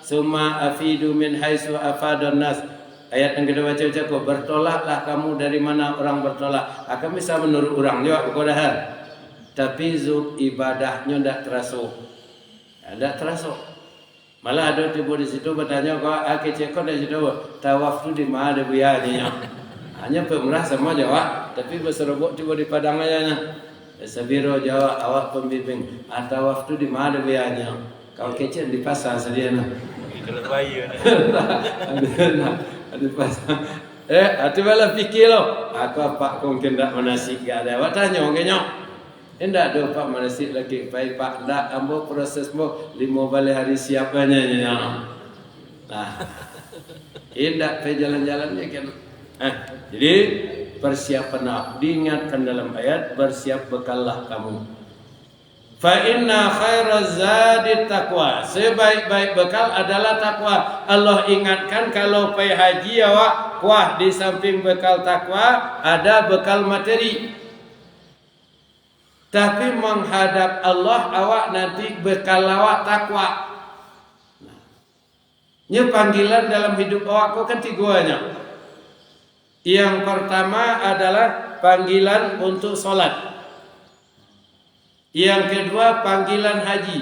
B: Summa afidu min haitsu afadun nas. Ayat yang kita baca ucapku, bertolaklah kamu dari mana orang bertolak. Akan bisa menurut orang juga kekodahan. Tapi zuk ibadahnya tidak terasa. Tidak terasa. Malah ada tiba di situ bertanya, kau cekor dari situ, tawaf tu di mana dia biarnya? Hanya pemurah semua jawab, tapi berserobot tiba di padang aja. Sabiro jawab, awak pembimbing, tawaf tu di mana biarnya? Kau kecil di pasar sediana.
C: Kalau bayi
B: Ada pasar. Hati bala fikir lo. Aku apa mungkin tak menasik gak ada. Awak tanya orangnya. Endak ada pak manasik lagi baik pak ndak ambo proses mo 5 balik hari siapanya nya. Nah. Endak pe jalan-jalannya kan. Jadi persiapan diingatkan dalam ayat bersiap bekallah kamu. Fa inna khairaz zadi taqwa. Sebaik-baik bekal adalah takwa. Allah ingatkan kalau pergi haji awak kuah di samping bekal takwa ada bekal materi. Tapi menghadap Allah awak nanti bekal awak takwa. Ini panggilan dalam hidup awak kau kan tiganya. Yang pertama adalah panggilan untuk solat. Yang kedua panggilan haji.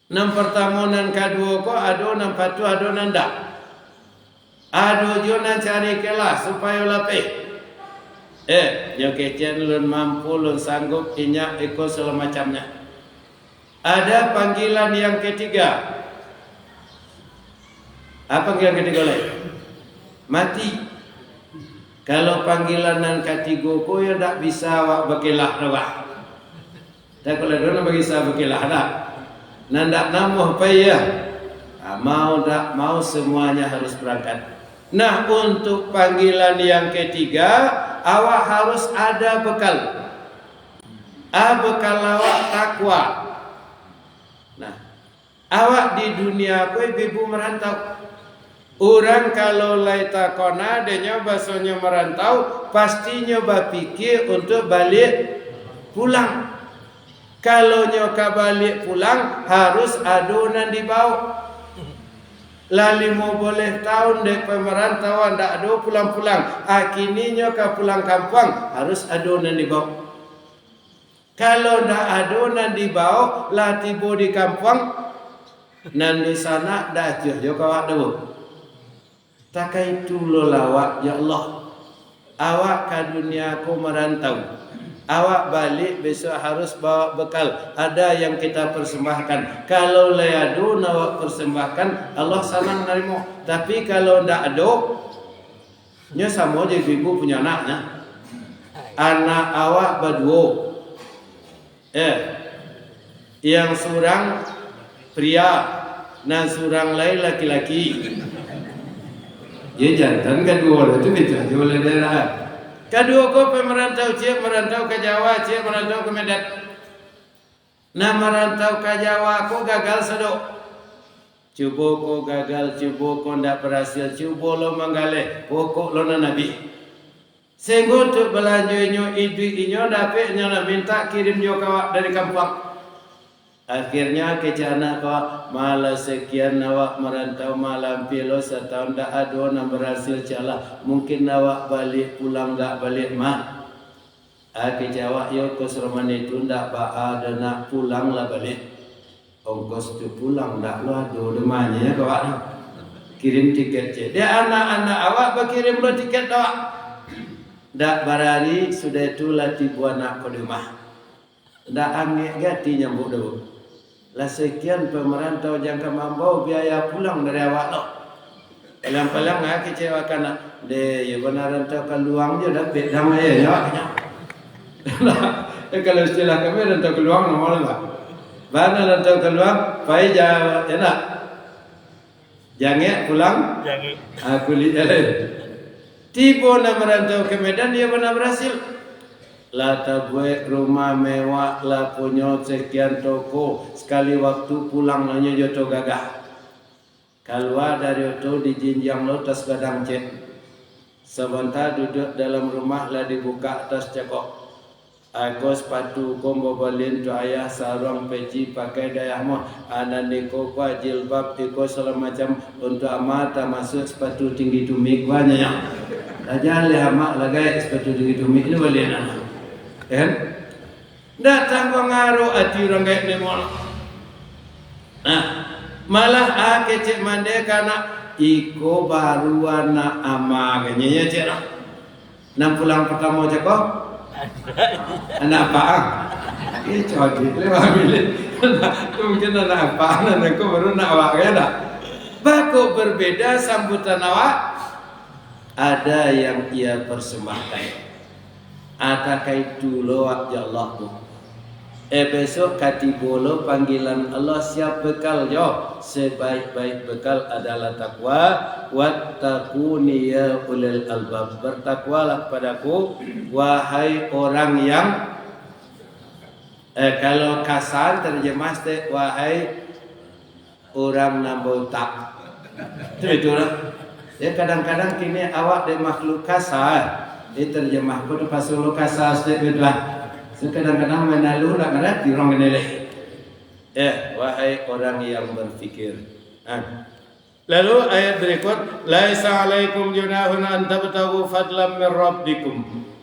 B: Nam pertama nan kedua ko ado nam patu ado nanda. Ado jo nan cari kelas supaya lapeh. Yang kecen lun mampu lun sanggup inyak ikut segala macamnya. Ada panggilan yang ketiga. Apa panggilan ketiga lain? Mati. Kalau panggilan nan ketiga ko ya tak bisa awak bekelah dah. Tak kalau dona bagi saya bekelah dah. Nandak namuh payah. Mau tak mau semuanya harus berangkat. Nah, untuk panggilan yang ketiga, awak harus ada bekal. Bekal awak takwa. Nah, awak di dunia ko ibu merantau. Orang kalau lai takona dia nyoba sonya merantau, pasti nyoba pikir untuk balik pulang. Kalau nyoba balik pulang harus adonan dibawa. Lali mau boleh tahun dek pemerantauan tak ada pulang-pulang. Akininya ke pulang kampung harus adonan dibawa. Kalau tak adonan dibawa, lah tiba di kampung, nan di sana dah jauh kawak dulu. Takai itu lo lawak ya Allah. Awak ke dunia aku merantau. Awak balik besok harus bawa bekal. Ada yang kita persembahkan. Kalau layadu awak persembahkan, Allah senang nerima. Tapi kalau ndak ada, nya sama aja ibu punya anaknya. Anak awak berdua. Yang seorang pria, dan seorang lain laki-laki. Ya jantan kedua itu beda aja oleh daerah. Kedua ko merantau, cik merantau ke Jawa, cik merantau ke Medan. Nah merantau ke Jawa ko gagal sedok. Cuba ko gagal, cuba ko ndak berhasil, cuba lo manggale, pokok lo na nabi. Sehingga untuk belanjanya idu-inyo dapatnya nak minta kirim nyo kawak dari kampung. Akhirnya kecana kawak malah sekian awak merantau malam pilo setahun dak ada nak berhasil calah. Mungkin awak balik pulang dak balik mah. Kecawak yo kosroman itu ndak ada nak pulang lah balik. Ongkos tu pulang dak lo ada demanya kawak. Kirim tiket je. Dia anak-anak awak berkirim lo tiket awak. Dak barari sudah itu latih buat nak ke rumah. Dak ambil gati nyambuk dulu. Lah sekian pemerintah jangka mampu biaya pulang dari awak lo. Palang-palang kecewakan nak. De ya benar rantau keluang je dah beda maya awaknya. Kalau istilah kami rantau keluang nama apa? Mana rantau keluang? Pai Jawa enak. Jangan pulang. Jangan. Kulit jalan. Tiba nak merantau ke Medan dia benar berhasil. Lah buat rumah mewah, lah punya sekian toko. Sekali waktu pulang hanya jodoh gagah. Keluar dari itu dijinjang lo tas badang cek. Sebentar duduk dalam rumah lah dibuka tas cekok. Aku sepatu kombo balin tu ayah sarung peci pakai daya mo. Anak niko kwa jilbab iko segala macam untuk amat masuk sepatu tinggi tumik banyak. Aja le amak lagai sepatu tinggi tumik ni balin anak. Kan? Datang pengaruh hati orang kayak ni mon. Nah, malah kecik mande karena iko baru anak ama kayaknya cik lah. Nam pulang pertama cik kok. Anak apaan? Ini cocok lewat bilik. Mungkin anak apaan? Anakku baru nak awak kaya. Baku berbeda sambutan awak. Ada yang ia persembahkan. Atakai dulu ya Allah tu. Besok katibolo panggilan Allah siap bekal jo. Sebaik-baik bekal adalah takwa. Wattaquni ya ulil albab. Bertakwalah padaku wahai orang yang kalau kasar terjemah wahai orang nambah tak. Itu lah. Ya kadang-kadang kini awak dari makhluk kasar. Terjemah ko tu pasal lo kasar sedikit lah. Kadang-kadang menalu nak ngerti orang menilai. Wahai orang yang berfikir. Lalu ayat berikut, laisa alaikum junahun an tabtaghu fadlan min rabbikum.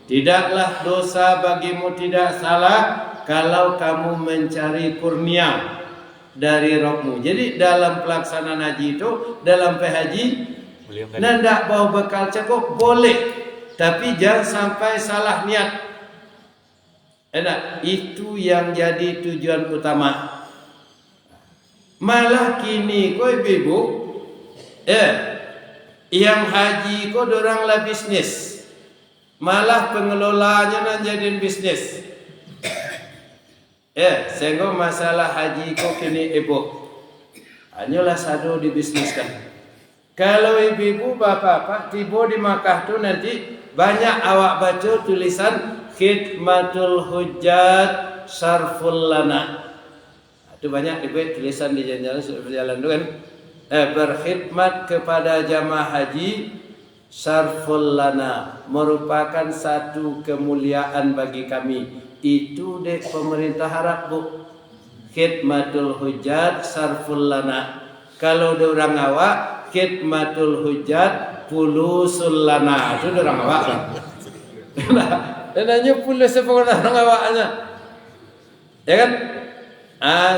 B: Tidaklah dosa bagimu, tidak salah kalau kamu mencari kurnia dari Rabbmu. Jadi dalam pelaksanaan haji itu, dalam haji,
C: Beliau kan
B: tidak bawa bekal cukup boleh, tapi jangan sampai salah niat. Enak, itu yang jadi tujuan utama. Malah kini kau ibu, yang haji kau dorang lah bisnis. Malah pengelolanya nak jadiin bisnis. Sehingga masalah haji kau kini ibu, hanyalah satu dibisniskan. Kalau ibu-ibu bapak-bapak tiba di Makkah tu nanti banyak awak baca tulisan khidmatul hujjat sarful lana. Itu banyak dibuat tulisan di jalan-jalan sudah berjalan tu kan. Berkhidmat kepada jamaah haji sarful lana, merupakan satu kemuliaan bagi kami. Itu dek pemerintah Arab bu. Khidmatul hujjat sarful lana. Kalau ada orang awak, khidmatul hujjat pulusul lana. Itu orang awak. Dan hanya pulus sepengguna orang awaknya. Ya kan?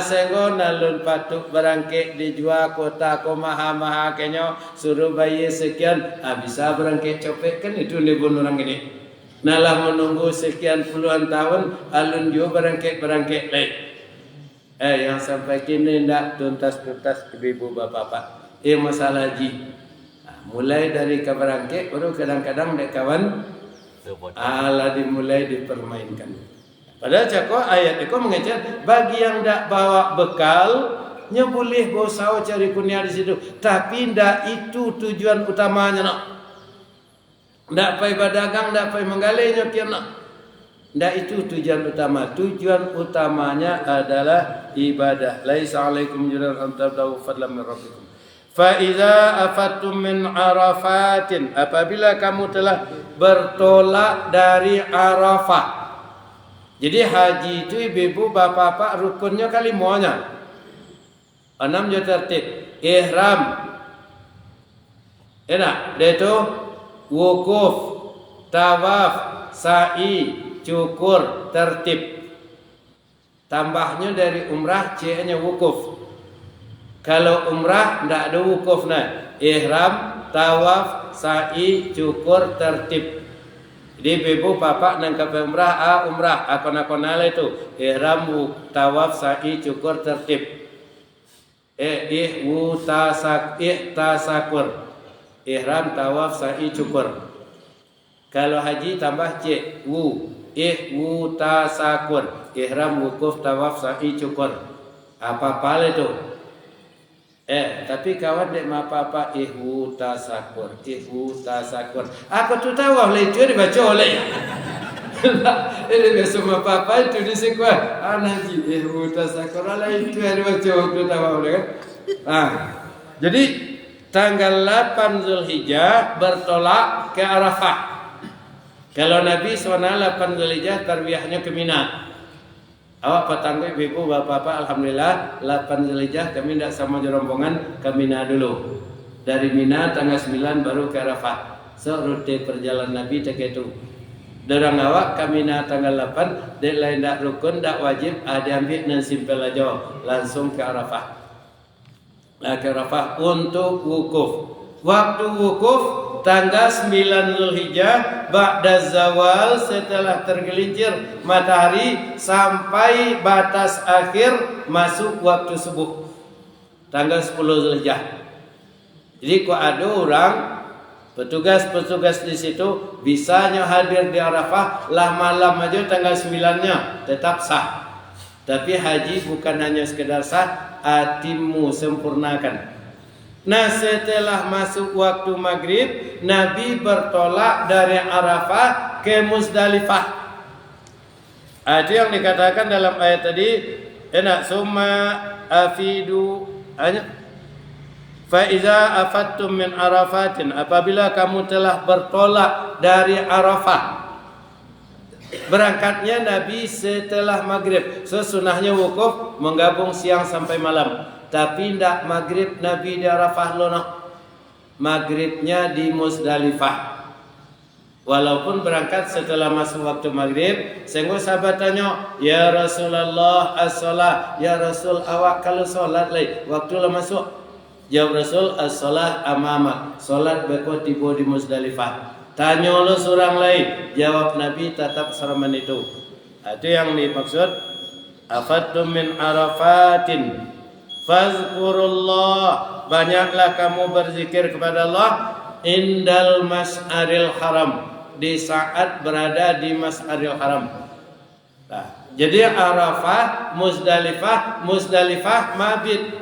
B: Sehingga nalun patuk berangkit dijual kota ko maha-maha kenyo suruh bayar sekian, bisa berangkit copet kan, itu nibun orang ini. Nalah menunggu sekian puluhan tahun alun juga berangkit lain. Yang sampai kini ndak tuntas-tuntas ibu-ibu bapak-bapak. Masalah haji. Mulai dari keberangkit baru kadang-kadang dek kawan ala dimulai dipermainkan. Padahal cakap ayat itu mengajar bagi yang tak bawa bekal, nya boleh bosau cari kurnia di situ. Tapi ndak itu tujuan utamanya nak. Ndak payah berdagang, ndak payah menggalainya kian nak. Ndak itu tujuan utama. Tujuan utamanya adalah ibadah. Laisa alaikum junahun an tabtaghu fadlan min rabbikum. Fa iza afattum min arafatin, apabila kamu telah bertolak dari Arafah. Jadi haji itu ibu-ibu bapak-bapak rukunnya kalimuanya 6 je tertib. Ihram, enak, itu wukuf, tawaf, sa'i, cukur, tertib. Tambahnya dari umrah C-nya wukuf. Kalau umrah tidak ada wukuf nah. Ihram, tawaf, sa'i, cukur, tertib. Jadi ibu bapak nangkap umrah, umrah akon-akonal itu ihram, tawaf, sa'i, cukur, tertib. Tasakur. Ihram, tawaf, sa'i, cukur. Kalau haji tambah C, tasakur. Ihram, wukuf, tawaf, sa'i, cukur. Apa-apa itu. Tapi kawan dek apa-apa tasakur. Aku tu tahu oleh itu dibaca oleh. Ini biasa apa-apa itu disekuat. Haji tasakur oleh itu dibaca aku tahu oleh kan. Jadi tanggal 8 Zulhijjah bertolak ke Arafah. Kalau Nabi SWT 8 Zulhijjah tarwiyahnya ke Mina. Awak petangga ibu bapak-bapak alhamdulillah 8 Zulhijjah kami tidak sama rombongan ke Mina dulu. Dari Mina tanggal 9 baru ke Arafah. So rute perjalanan Nabi tak itu. Dorang awak ke Mina tanggal 8, dek lain dak rukun dak wajib diambil dan simpel aja langsung ke Arafah. Ke Arafah untuk wukuf. Waktu wukuf tanggal 9 Zulhijjah ba'da zawal, setelah tergelincir matahari sampai batas akhir masuk waktu subuh tanggal 10 Zulhijjah. Jadi kalau ada orang petugas-petugas di situ bisanya hadir di Arafah lah malam aja tanggal 9-nya tetap sah. Tapi haji bukan hanya sekedar sah, atimmu, sempurnakan. Nah setelah masuk waktu maghrib, Nabi bertolak dari Arafah ke Muzdalifah. Itu yang dikatakan dalam ayat tadi. Enak summa afidu fa iza afattum min arafatin, apabila kamu telah bertolak dari Arafah. Berangkatnya Nabi setelah maghrib. Sunnahnya wukuf menggabung siang sampai malam. Tapi ndak maghrib Nabi di Arafah lono. Maghribnya di Muzdalifah. Walaupun berangkat setelah masuk waktu maghrib, sehingga sahabat tanya, ya Rasulullah as-salah, ya Rasul awak kalau solat lagi, waktu lah masuk. Jawab Rasul, as-salah amamak, solat beko tiba di Muzdalifah. Tanya lo seorang lain, jawab Nabi tetap seraman itu. Itu yang dimaksud, afattum min arafatin, fazkurullah, banyaklah kamu berzikir kepada Allah, indal mas'aril haram, di saat berada di Mas'aril Haram. Nah, jadi Arafah, Muzdalifah mabit,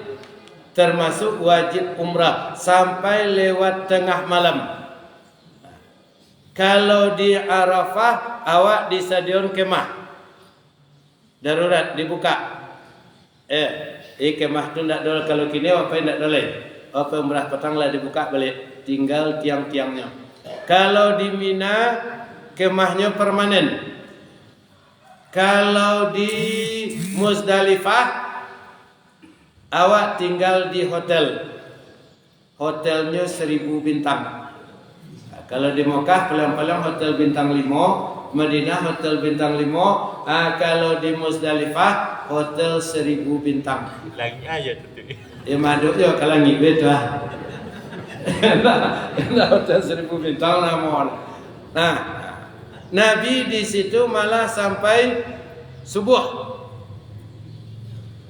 B: termasuk wajib umrah sampai lewat tengah malam. Nah, kalau di Arafah awak di stadion kemah darurat dibuka. Kemah tu ndak dol, kalau kini apa ndak dole. Apa umrah petang lah dibuka balik, tinggal tiang-tiangnya. Kalau di Mina kemahnya permanen. Kalau di Muzdalifah awak tinggal di hotel. Hotelnya 1000 bintang. Nah, kalau di Mekah paling-paling hotel bintang 5, Madinah hotel bintang 5. Kalau di Muzdalifah hotel 1000 bintang.
C: Lagi aja tu.
B: Ya maduk je kalau ngibet lah. Nah, hotel 1000 bintang namun. Nah, Nabi di situ malah sampai subuh.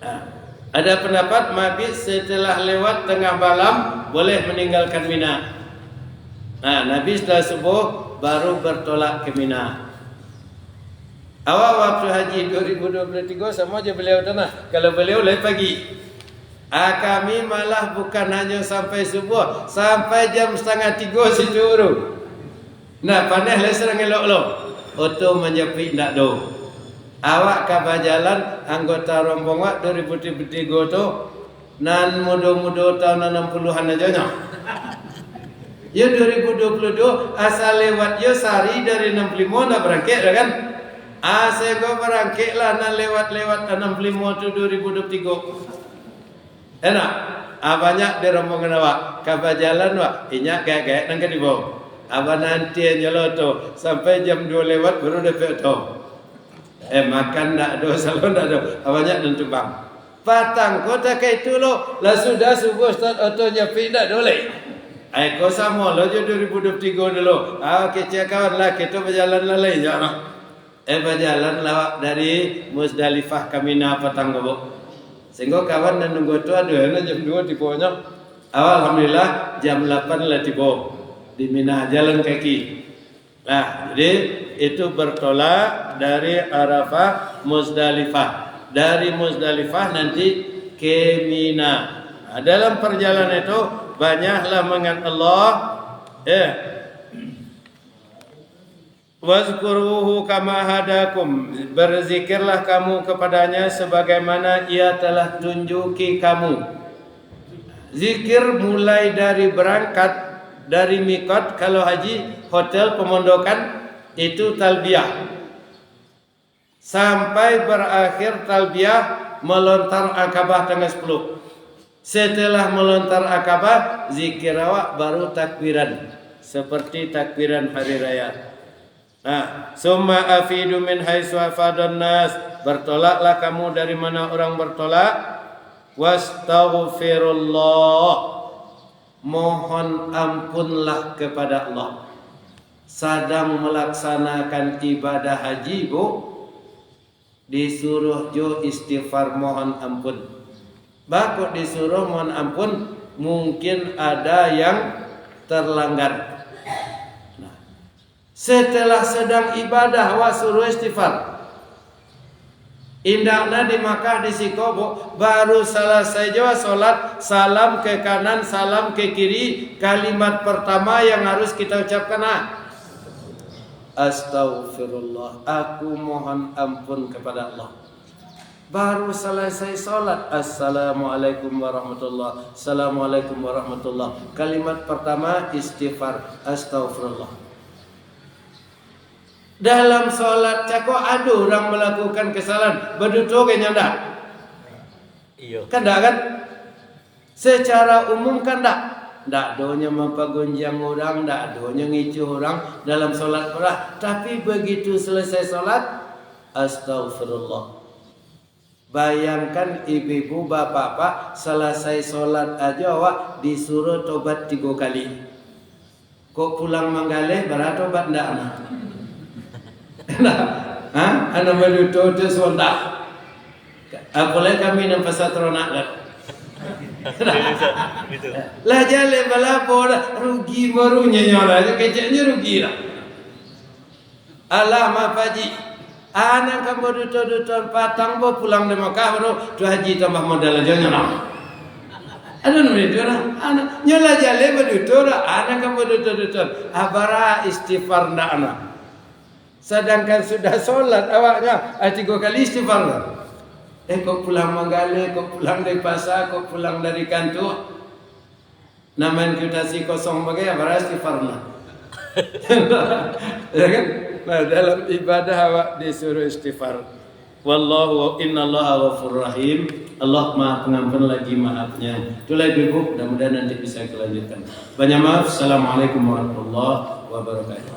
B: Nah, ada pendapat mabit setelah lewat tengah malam boleh meninggalkan Mina. Nah, Nabi setelah subuh baru bertolak ke Mina. Awal waktu haji 2023 sama aja beliau tanah. Kalau beliau lewat pagi. Kami malah bukan hanya sampai subuh, sampai jam 2:30 situ baru. Nah, panas lah serang elok lo. Oto menyepi ndak do. Awak kabar jalan anggota rombongan 2023 tu nan muda-muda tahun 60-an aja nya. Ya 2022 asal lewat yo sehari dari 65 nak berangkat dah kan. Saya go berangkat lah nan lewat 65 tu 2023. Enak, banyak di rombongan awak. Kabar jalan wak, inyak gaya-gaya nang di bawah. Abang nanti nyalo tu sampai jam 2 lewat baru dapat tu. Makan tak ada, salon tak ada. Banyak dan bang. Patang kota kayak itu lo, lah sudah subuh start auto nyepi tak boleh. Kau sama lo je 2023 dulu. Kecil kawan lah kita berjalan lalai jangan. Berjalan lawak dari Muzdalifah ke Mina patang gobok. Sehingga kawan dan nunggu tu ada jam 2 tiba-nya. Alhamdulillah jam 8 lah tiba di Mina jalan kaki. Nah, jadi itu bertolak dari Arafah Muzdalifah. Dari Muzdalifah nanti ke Mina. Nah, dalam perjalanan itu banyaklah mengingat Allah. Wazkuruhu kama hadakum, berzikirlah kamu kepadanya sebagaimana ia telah tunjuki kamu. Zikir mulai dari berangkat dari mikot, kalau haji hotel pemondokan itu talbiyah, sampai berakhir talbiyah melontar akabah tanggal 10. Setelah melontar akabah zikir awak baru takbiran seperti takbiran hari raya. Summa afidu min haitsu afadan nas, bertolaklah kamu dari mana orang bertolak. Wastaghfirullah, mohon ampunlah kepada Allah. Sedang melaksanakan ibadah haji bu, disuruh jo istighfar mohon ampun. Bakut disuruh mohon ampun, mungkin ada yang terlanggar. Setelah sedang ibadah wa suruh istighfar. Indahnya di Makkah di Sikobo baru selesai jawab solat, salam ke kanan, salam ke kiri. Kalimat pertama yang harus kita ucapkan Astaghfirullah, aku mohon ampun kepada Allah. Baru selesai solat, Assalamualaikum warahmatullah, Assalamualaikum warahmatullah. Kalimat pertama istighfar, Astaghfirullah. Dalam solat cakap ada orang melakukan kesalahan, berdutu ke nyanda?
C: Iya.
B: Kan tak kan? Secara umum kan ndak doanya mampagonjang orang, ndak doanya ngicu orang dalam solat pula. Tapi begitu selesai solat, astagfirullah. Bayangkan ibu-ibu, bapak-bapak selesai solat aja awak disuruh tobat 3 kali. Kok pulang manggaleh berat tobat ndak anak? Anak menutup tu sontak. Apalagi kami nampak satronak kan. Lah jale balapo rugi barunya nyora, keceknya rugi lah. Alah paji, anak kamu duton patang bo pulang dari Mekah baru tu haji tambah modal aja nyora. Ada namanya tu lah, anak nyola jale baduton, anak kamu duton, abara istighfar ndak anak. Sedangkan sudah solat awaknya 3 kali istighfar. Kok pulang Manggale, kok pulang dari pasar, kok pulang dari kantor. Naman kita si kosong bagai apa istighfar lah. Ya kan? Nah, dalam ibadah awak disuruh istighfar. Wallahu innallaha ghafurur rahim. Allah Maha Pengampun lagi maafnya. Itulah ibu, mudah-mudahan nanti bisa kelanjutkan. Banyak maaf. Assalamualaikum warahmatullahi wabarakatuh.